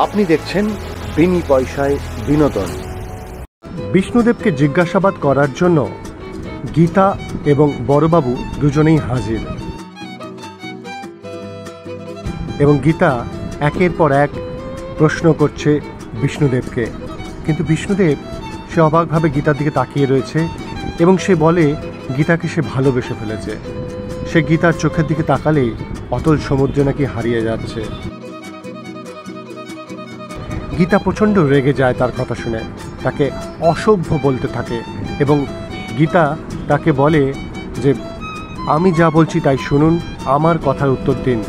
আপনি দেখছেন বিনি পয়সায় বিনোদন। বিষ্ণুদেবকে জিজ্ঞাসাবাদ করার জন্য গীতা এবং বড়বাবু দুজনেই হাজির, এবং গীতা একের পর এক প্রশ্ন করছে বিষ্ণুদেবকে। কিন্তু বিষ্ণুদেব সে অবাকভাবে গীতার দিকে তাকিয়ে রয়েছে এবং সে বলে গীতাকে সে ভালোবেসে ফেলেছে। সে গীতার চোখের দিকে তাকালেই অতল সমুদ্রে নাকি হারিয়ে যাচ্ছে। গীতা প্রচণ্ড রেগে যায় তার কথা শুনে, তাকে অসভ্য বলতে থাকে এবং গীতা তাকে বলে যে আমি যা বলছি তাই শুনুন, আমার কথার উত্তর দিন।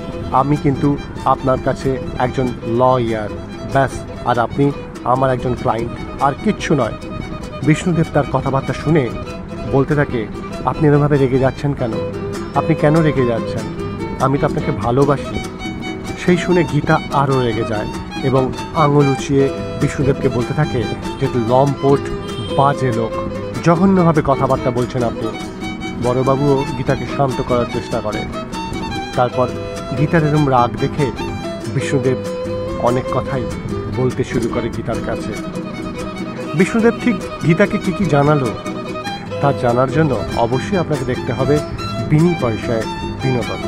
আমি কিন্তু আপনার কাছে একজন লয়ার, ব্যাস, আর আপনি আমার একজন ক্লায়েন্ট, আর কিচ্ছু নয়। বিষ্ণুদেব তার কথাবার্তা শুনে বলতে থাকে, আপনি এরভাবে রেগে যাচ্ছেন কেন? আপনি কেন রেগে যাচ্ছেন? আমি তো আপনাকে ভালোবাসি। সেই শুনে গীতা আরও রেগে যায় এবং আঙুল উঁচিয়ে বিষ্ণুদেবকে বলতে থাকে যে লম্পট, বাজে লোক, জঘন্যভাবে কথাবার্তা বলছেন আপনি। বড়বাবুও গীতাকে শান্ত করার চেষ্টা করে। তারপর গীতার এরম রাগ দেখে বিষ্ণুদেব অনেক কথাই বলতে শুরু করে গীতার কাছে। বিষ্ণুদেব ঠিক গীতাকে কী কী জানালো তা জানার জন্য অবশ্যই আপনাকে দেখতে হবে বিনি পয়সায় বিনোদন।